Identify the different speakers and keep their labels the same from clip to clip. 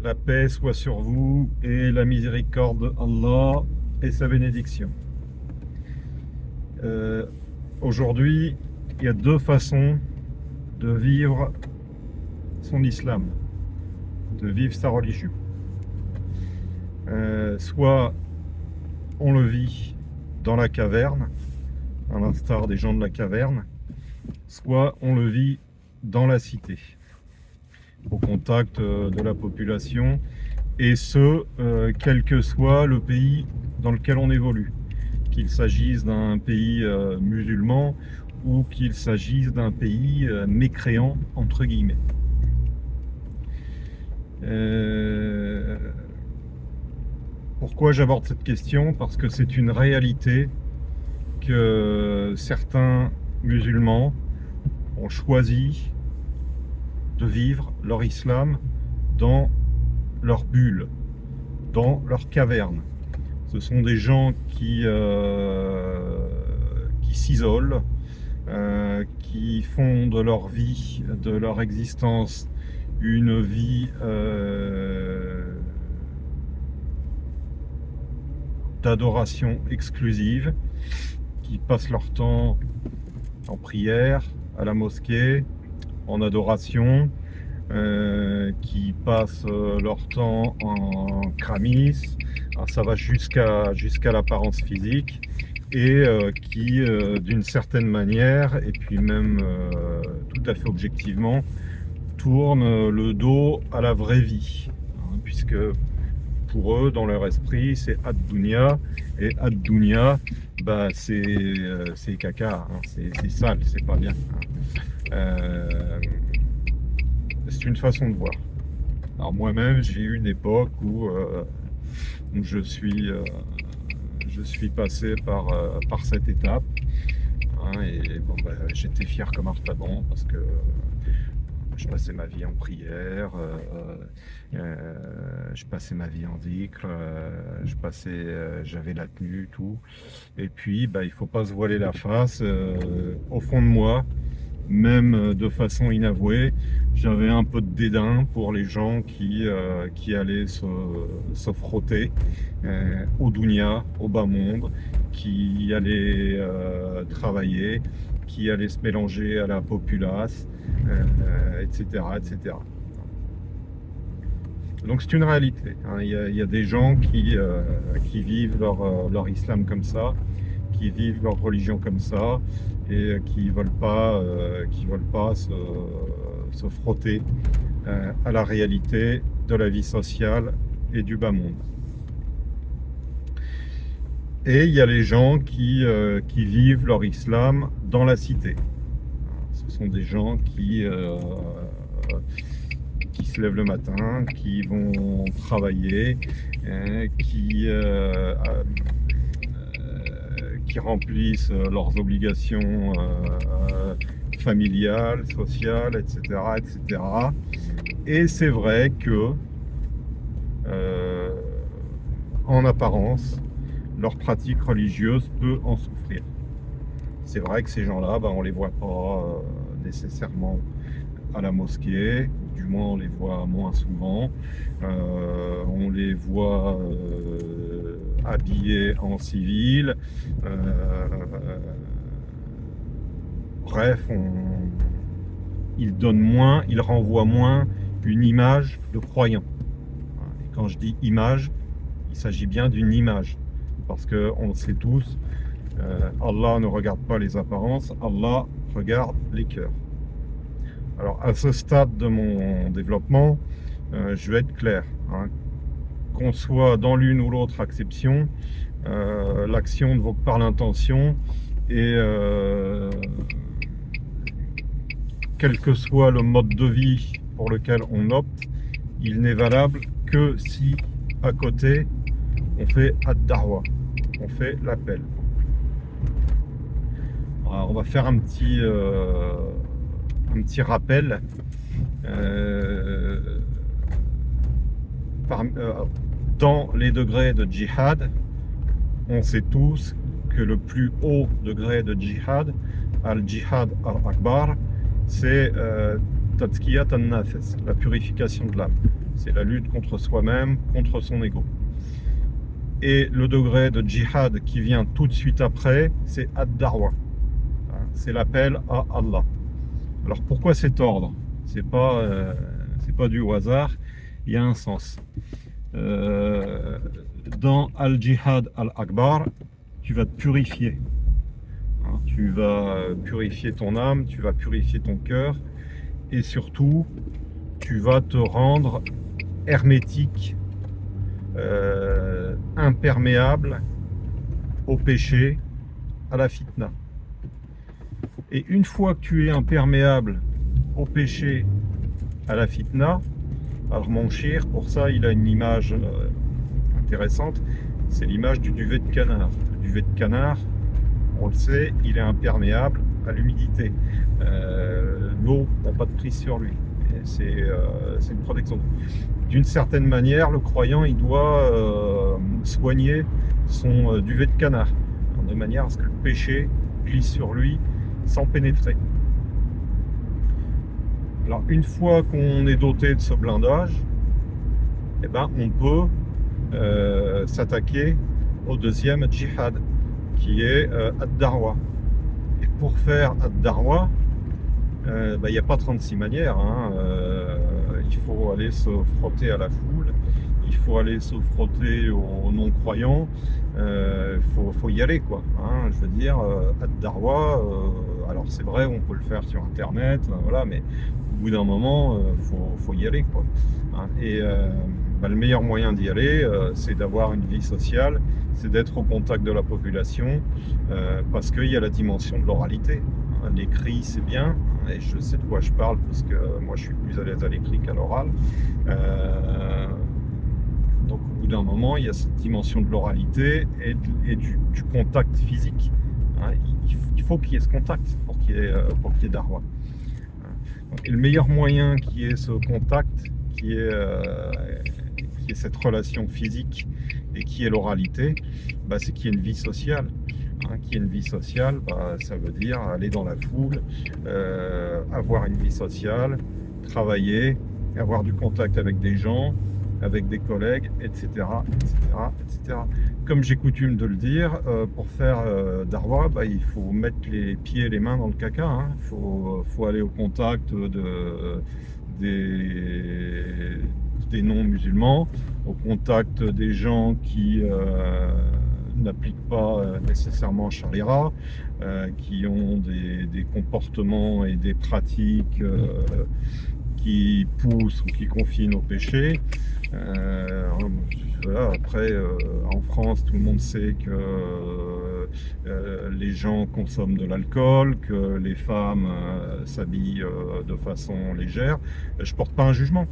Speaker 1: La paix soit sur vous et la miséricorde d'Allah et sa bénédiction. Euh, Aujourd'hui, il y a deux façons de vivre son islam, de vivre sa religion. Soit on le vit dans la caverne, à l'instar des gens de la caverne, soit on le vit dans la cité, au contact de la population, et ce, quel que soit le pays dans lequel on évolue, qu'il s'agisse d'un pays musulman ou qu'il s'agisse d'un pays mécréant, entre guillemets. Pourquoi j'aborde cette question? Parce que c'est une réalité que certains musulmans ont choisi de vivre leur islam dans leur bulle, dans leur caverne. Ce sont des gens qui s'isolent, qui font de leur vie, de leur existence, une vie d'adoration exclusive, qui passent leur temps en prière, à la mosquée, en adoration, qui passent leur temps en kramis, alors ça va jusqu'à l'apparence physique, et qui, d'une certaine manière, et puis même tout à fait objectivement, tournent le dos à la vraie vie, hein, puisque pour eux, dans leur esprit, c'est ad-dunya, et ad-dunya, bah, c'est caca, hein, c'est sale, c'est pas bien. Hein. C'est une façon de voir. Alors moi-même, j'ai eu une époque où je suis passé par cette étape, hein, et bon, bah, j'étais fier comme Artaban parce que je passais ma vie en prière, je passais ma vie en dhikr, j'avais la tenue, tout. Et puis, bah, il faut pas se voiler la face. Au fond de moi, même de façon inavouée, j'avais un peu de dédain pour les gens qui allaient se frotter au dunya, au bas monde, qui allaient travailler, qui allaient se mélanger à la populace, etc., etc. Donc c'est une réalité, hein. Il y a des gens qui vivent leur islam comme ça, qui vivent leur religion comme ça, et qui veulent pas se frotter à la réalité de la vie sociale et du bas monde. Et il y a les gens qui vivent leur islam dans la cité. Ce sont des gens qui se lèvent le matin, qui vont travailler, qui remplissent leurs obligations familiales, sociales, etc., etc. Et c'est vrai que, en apparence, leur pratique religieuse peut en souffrir. C'est vrai que ces gens-là, ben, on les voit pas nécessairement à la mosquée, du moins on les voit moins souvent. On les voit habillés en civil. Bref, ils donnent moins, ils renvoient moins une image de croyant. Et quand je dis image, il s'agit bien d'une image, parce qu'on le sait tous, Allah ne regarde pas les apparences, Allah regarde les cœurs. Alors à ce stade de mon développement, je vais être clair, hein. Qu'on soit dans l'une ou l'autre acception, l'action ne vaut que par l'intention, et quel que soit le mode de vie pour lequel on opte, il n'est valable que si à côté on fait ad-da'wa, on fait l'appel. Alors, on va faire un petit rappel. Dans les degrés de djihad, on sait tous que le plus haut degré de djihad, al-djihad al-akbar, c'est tazkiyat al-nafs, la purification de l'âme. C'est la lutte contre soi-même, contre son ego. Et le degré de djihad qui vient tout de suite après, c'est ad-darwa. C'est l'appel à Allah. Alors pourquoi cet ordre? C'est pas du hasard, il y a un sens. Dans Al-Jihad Al-Akbar, tu vas te purifier. Tu vas purifier ton âme, tu vas purifier ton cœur, et surtout, tu vas te rendre hermétique, imperméable au péché, à la fitna. Et une fois que tu es imperméable au péché, à la fitna, alors mon shir, pour ça, il a une image intéressante, c'est l'image du duvet de canard. Le duvet de canard, on le sait, il est imperméable à l'humidité. L'eau n'a pas de prise sur lui. C'est une protection. D'une certaine manière, le croyant, il doit soigner son duvet de canard, de manière à ce que le péché glisse sur lui sans pénétrer. Alors, une fois qu'on est doté de ce blindage, eh ben, on peut s'attaquer au deuxième djihad, qui est ad-darwa. Et pour faire ad-darwa, il n'y a pas 36 manières. Il faut aller se frotter à la foule, il faut aller se frotter aux non-croyants, faut y aller, quoi. Je veux dire, ad-darwa, alors c'est vrai, on peut le faire sur Internet, voilà, mais au bout d'un moment, faut y aller, quoi. Le meilleur moyen d'y aller, c'est d'avoir une vie sociale, c'est d'être au contact de la population, parce qu'il y a la dimension de l'oralité. L'écrit, c'est bien, et je sais de quoi je parle, parce que moi je suis plus à l'aise à l'écrit qu'à l'oral. Donc au bout d'un moment, il y a cette dimension de l'oralité et du contact physique. Il faut qu'il y ait ce contact pour qu'il y ait darwa. Et le meilleur moyen qu'il y ait ce contact, qui est cette relation physique et qui est l'oralité, c'est qu'il y ait une vie sociale. Qui est une vie sociale, ça veut dire aller dans la foule, avoir une vie sociale, travailler, avoir du contact avec des gens, avec des collègues, etc., etc., etc. Comme j'ai coutume de le dire, pour faire darwa, il faut mettre les pieds et les mains dans le caca. Il faut aller au contact des non-musulmans, au contact des gens qui n'appliquent pas nécessairement Sharia, qui ont des comportements et des pratiques qui poussent ou qui confinent au péché. Voilà, après, en France, tout le monde sait que les gens consomment de l'alcool, que les femmes s'habillent de façon légère. Je porte pas un jugement.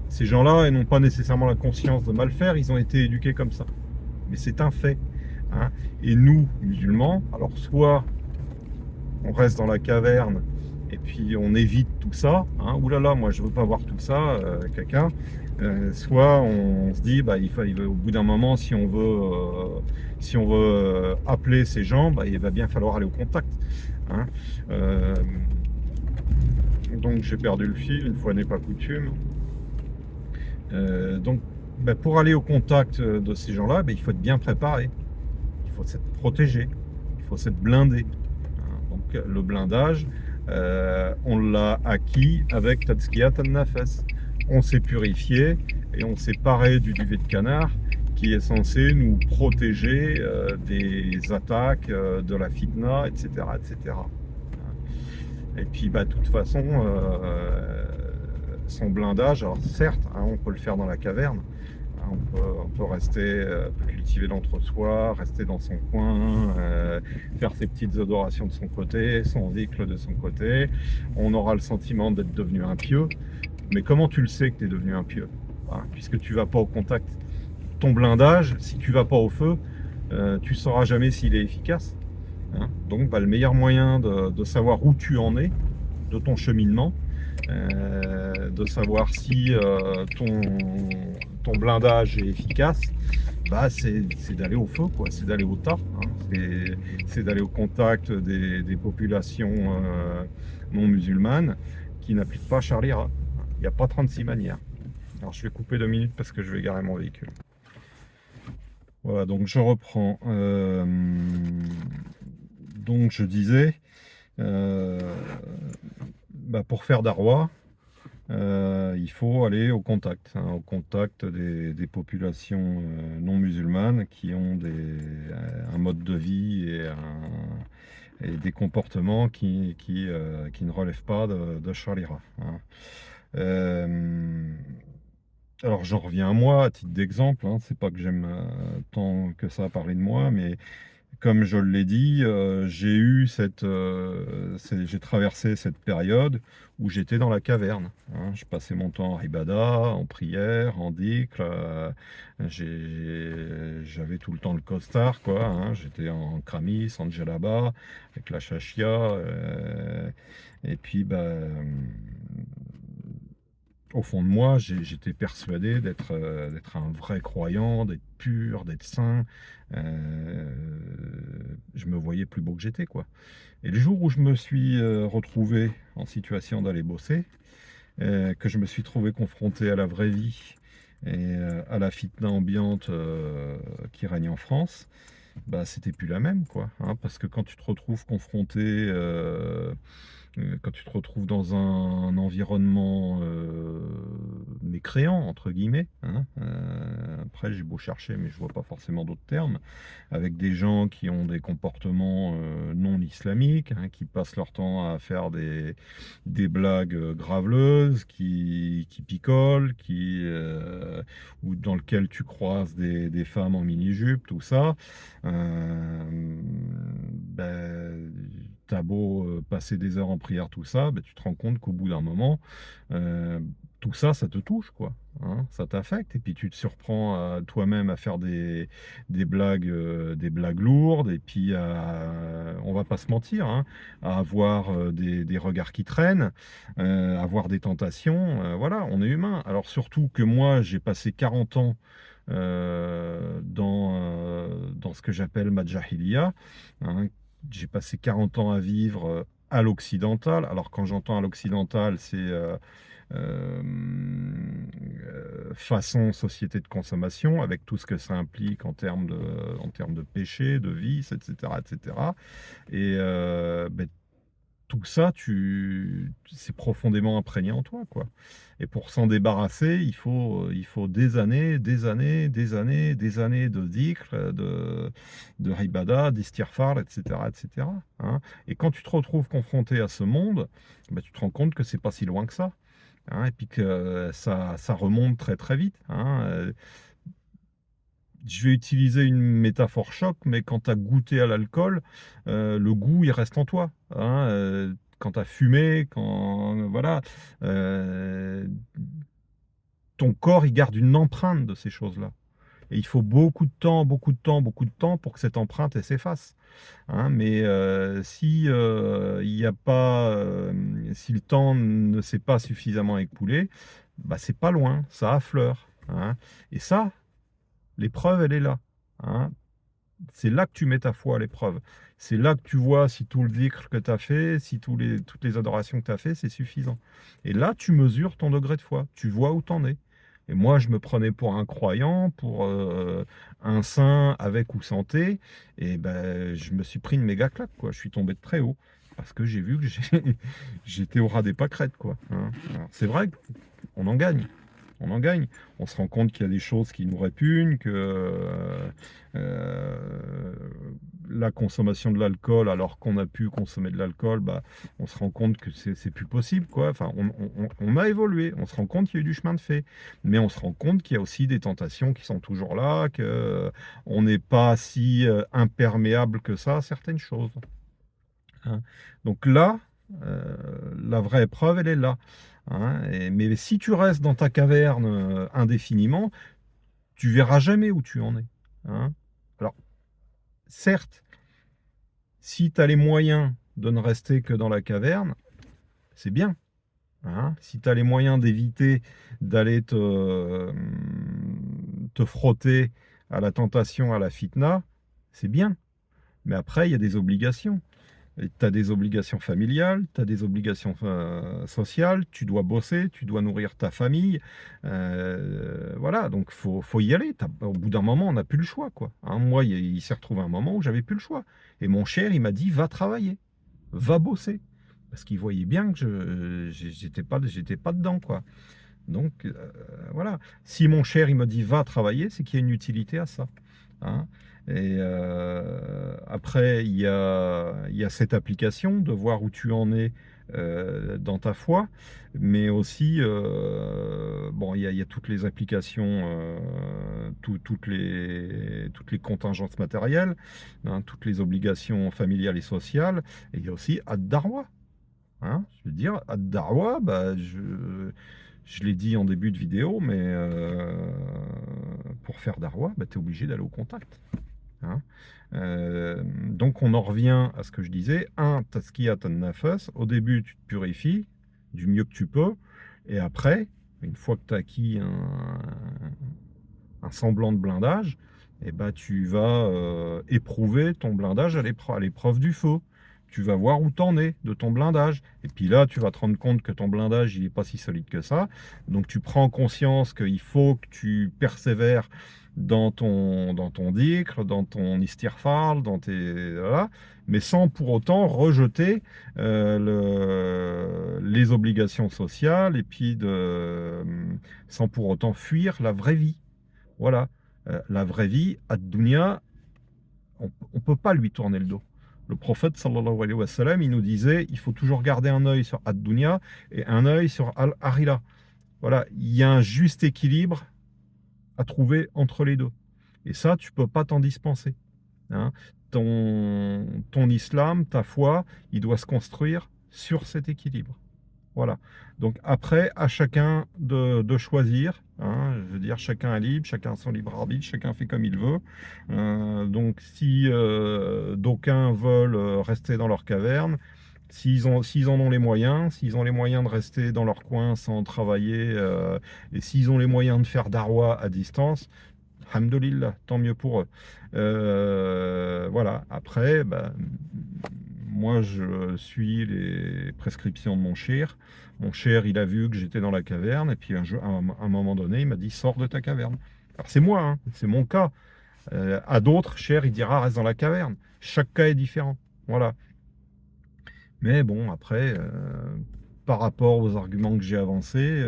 Speaker 1: Ces gens-là, ils n'ont pas nécessairement la conscience de mal faire, ils ont été éduqués comme ça. Mais c'est un fait. Et nous, musulmans, alors soit on reste dans la caverne et puis on évite tout ça, oulala, moi je veux pas voir tout ça, caca. Soit on se dit, au bout d'un moment, si on veut appeler ces gens, il va bien falloir aller au contact. Donc j'ai perdu le fil, une fois n'est pas coutume. Donc pour aller au contact de ces gens-là, il faut être bien préparé, il faut s'être protégé, il faut s'être blindé. Donc le blindage, on l'a acquis avec Tazkiyat al-Nafas. On s'est purifié et on s'est paré du duvet de canard qui est censé nous protéger des attaques, de la fitna, etc., etc. Et puis de toute façon, son blindage, alors certes, on peut le faire dans la caverne, on peut rester, cultiver l'entre-soi, rester dans son coin, faire ses petites adorations de son côté, son zikr de son côté. On aura le sentiment d'être devenu un pieux. Mais comment tu le sais que tu es devenu un pieux, puisque tu vas pas au contact? Ton blindage, si tu vas pas au feu, tu sauras jamais s'il est efficace. Donc le meilleur moyen de savoir où tu en es, de ton cheminement, de savoir si ton blindage est efficace, c'est d'aller au feu, quoi. C'est d'aller au tas, c'est d'aller au contact des populations non musulmanes qui n'appliquent pas Sharia. Il n'y a pas 36 manières. Alors je vais couper 2 minutes parce que je vais garer mon véhicule. Voilà, donc je reprends. Donc je disais, euh, pour faire Darwa, il faut aller au contact, hein, au contact des populations non musulmanes qui ont un mode de vie et des comportements qui ne relèvent pas de Sharia, hein. Euh, alors j'en reviens à moi, à titre d'exemple, hein, c'est pas que j'aime tant que ça parler de moi, mais comme je l'ai dit, j'ai traversé cette période où j'étais dans la caverne, hein. Je passais mon temps en ibada, en prière, en dhikr. J'avais tout le temps le costard, quoi, hein. J'étais en kramis, en djellaba, avec la shashia. Et puis, au fond de moi, j'étais persuadé d'être un vrai croyant, d'être pur, d'être saint. Euh, je me voyais plus beau que j'étais, quoi. Et le jour où je me suis retrouvé en situation d'aller bosser, que je me suis trouvé confronté à la vraie vie et à la fitna ambiante qui règne en France, c'était plus la même, quoi, hein, parce que quand tu te retrouves confronté quand tu te retrouves dans un environnement mécréant, entre guillemets, hein, après j'ai beau chercher, mais je vois pas forcément d'autres termes, avec des gens qui ont des comportements non islamiques, hein, qui passent leur temps à faire des blagues graveleuses, qui picolent, ou dans lequel tu croises des femmes en mini-jupe, tout ça. T'as beau passer des heures en prière, tout ça, tu te rends compte qu'au bout d'un moment, euh, tout ça, ça te touche, quoi, hein, ça t'affecte, et puis tu te surprends toi-même à faire des blagues lourdes, et puis on va pas se mentir, hein, à avoir des regards qui traînent, à avoir des tentations, voilà, on est humain. Alors surtout que moi, j'ai passé 40 ans dans ce que j'appelle ma jahiliya, hein. J'ai passé 40 ans à vivre à l'occidental. Alors quand j'entends à l'occidental, c'est euh, façon société de consommation, avec tout ce que ça implique en termes de péché, de vice, etc., etc. Et cetera. Et tout ça, c'est profondément imprégné en toi, quoi. Et pour s'en débarrasser, il faut des années, des années, des années, des années de dhikr, de ibada, d'istighfar, etc., etc., hein. Et quand tu te retrouves confronté à ce monde, tu te rends compte que c'est pas si loin que ça, hein, et puis que ça remonte très très vite, hein. Je vais utiliser une métaphore choc, mais quand tu as goûté à l'alcool, le goût, il reste en toi, hein, quand tu as fumé, voilà, heu, ton corps, il garde une empreinte de ces choses-là, et il faut beaucoup de temps, beaucoup de temps, beaucoup de temps pour que cette empreinte, elle s'efface, hein. Mais il y a pas, si le temps ne s'est pas suffisamment écoulé, c'est pas loin, ça affleure, hein. Et ça, l'épreuve, elle est là, hein. C'est là que tu mets ta foi à l'épreuve. C'est là que tu vois si tout le dhikr que tu as fait, si toutes les adorations que tu as fait, c'est suffisant. Et là, tu mesures ton degré de foi. Tu vois où tu en es. Et moi, je me prenais pour un croyant, pour un saint avec ou sans thé. Et je me suis pris une méga claque, quoi. Je suis tombé de très haut. Parce que j'ai vu que j'étais au ras des pâquerettes, quoi, hein. Alors, c'est vrai qu'on en gagne. On en gagne. On se rend compte qu'il y a des choses qui nous répugnent, que euh, la consommation de l'alcool, alors qu'on a pu consommer de l'alcool, on se rend compte que c'est plus possible, quoi. Enfin, on a évolué, on se rend compte qu'il y a eu du chemin de fait, mais on se rend compte qu'il y a aussi des tentations qui sont toujours là, que on n'est pas si imperméable que ça à certaines choses, hein. Donc là, la vraie épreuve, elle est là, hein. Mais si tu restes dans ta caverne indéfiniment, tu verras jamais où tu en es, hein. Alors, certes, si tu as les moyens de ne rester que dans la caverne, c'est bien, hein. Si tu as les moyens d'éviter d'aller te frotter à la tentation, à la fitna, c'est bien. Mais après, il y a des obligations. Tu as des obligations familiales, tu as des obligations sociales, tu dois bosser, tu dois nourrir ta famille. Voilà, donc faut y aller. Au bout d'un moment, on n'a plus le choix, quoi. Hein, moi, il s'est retrouvé un moment où j'avais plus le choix. Et mon cher, il m'a dit, va travailler, va bosser. Parce qu'il voyait bien que j'étais pas dedans, quoi. Donc, voilà. Si mon cher, il me dit, va travailler, c'est qu'il y a une utilité à ça. Hein. Et après, il y a cette application de voir où tu en es dans ta foi, mais aussi, bon, il y a toutes les applications, toutes les contingences matérielles, hein, toutes les obligations familiales et sociales, et il y a aussi Ad-Darwa. Hein, je veux dire, Ad-Darwa, bah, je l'ai dit en début de vidéo, mais pour faire Darwa, bah, tu es obligé d'aller au contact. Hein. Donc on en revient à ce que je disais, un, taskiyat an-nafs, au début tu te purifies du mieux que tu peux, et après, une fois que tu as acquis un semblant de blindage, et ben, tu vas éprouver ton blindage à l'épreuve du feu. Tu vas voir où t'en es de ton blindage. Et puis là, tu vas te rendre compte que ton blindage, il n'est pas si solide que ça. Donc tu prends conscience qu'il faut que tu persévères dans ton dhikr, dans ton istighfar, voilà, mais sans pour autant rejeter les obligations sociales et puis sans pour autant fuir la vraie vie. Voilà. La vraie vie, ad-dunya, on ne peut pas lui tourner le dos. Le prophète, sallallahu alayhi wa sallam, il nous disait, il faut toujours garder un œil sur ad-dunya et un œil sur al-akhirah. Voilà, il y a un juste équilibre à trouver entre les deux. Et ça, tu ne peux pas t'en dispenser. Hein. Ton islam, ta foi, il doit se construire sur cet équilibre. Voilà. Donc après, à chacun de choisir. Hein, je veux dire, chacun est libre, chacun a son libre arbitre, chacun fait comme il veut. Donc si d'aucuns veulent rester dans leur caverne, s'ils en ont les moyens, s'ils ont les moyens de rester dans leur coin sans travailler, et s'ils ont les moyens de faire darwa à distance, alhamdoulilah, tant mieux pour eux. Voilà. Après, bah, moi, je suis les prescriptions de mon cher. Mon cher, il a vu que j'étais dans la caverne, et puis à un moment donné, il m'a dit, sors de ta caverne. Alors c'est moi, hein, c'est mon cas. À d'autres, cher, il dira, reste dans la caverne. Chaque cas est différent. Voilà. Mais bon, après, par rapport aux arguments que j'ai avancés,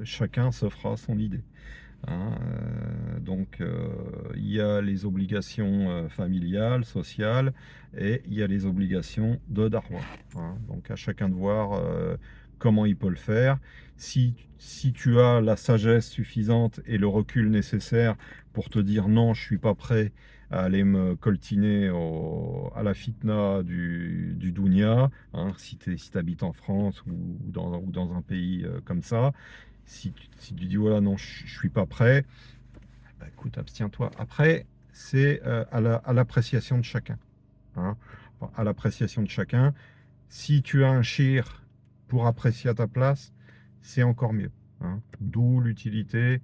Speaker 1: chacun se fera son idée. Hein, donc il y a les obligations familiales, sociales, et il y a les obligations de darwa. Hein. Donc à chacun de voir comment il peut le faire. Si tu as la sagesse suffisante et le recul nécessaire pour te dire non, je suis pas prêt à aller me coltiner à la fitna du dunya, hein, si tu habites en France ou dans un pays comme ça, si tu dis voilà, non, je suis pas prêt, bah, écoute, abstiens-toi. Après, c'est à l'appréciation de chacun. Hein. Enfin, à l'appréciation de chacun. Si tu as un shir pour apprécier à ta place, c'est encore mieux. Hein. D'où l'utilité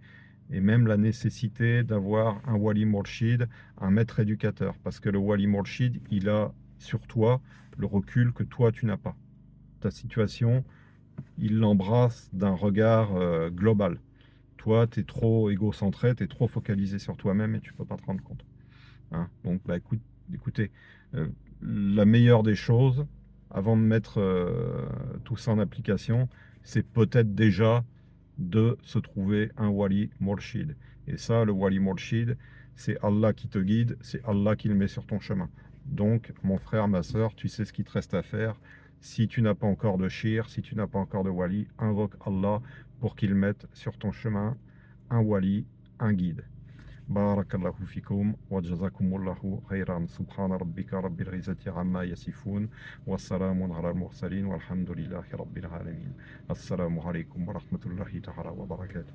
Speaker 1: et même la nécessité d'avoir un wali murshid, un maître éducateur. Parce que le wali murshid, il a sur toi le recul que toi, tu n'as pas. Ta situation, il l'embrasse d'un regard global. Toi, tu es trop égocentré, tu es trop focalisé sur toi-même et tu peux pas te rendre compte. Hein. Donc, bah, écoutez, la meilleure des choses, avant de mettre tout ça en application, c'est peut-être déjà de se trouver un wali murshid. Et ça, le wali murshid, c'est Allah qui te guide, c'est Allah qui le met sur ton chemin. Donc, mon frère, ma soeur, tu sais ce qu'il te reste à faire. Si tu n'as pas encore de shir, si tu n'as pas encore de wali, invoque Allah pour qu'il mette sur ton chemin un wali, un guide. بارك الله فيكم وجزاكم الله خيرا سبحان ربك رب العزة عما يصفون والسلام على المرسلين والحمد لله رب العالمين السلام عليكم ورحمة الله تعالى وبركاته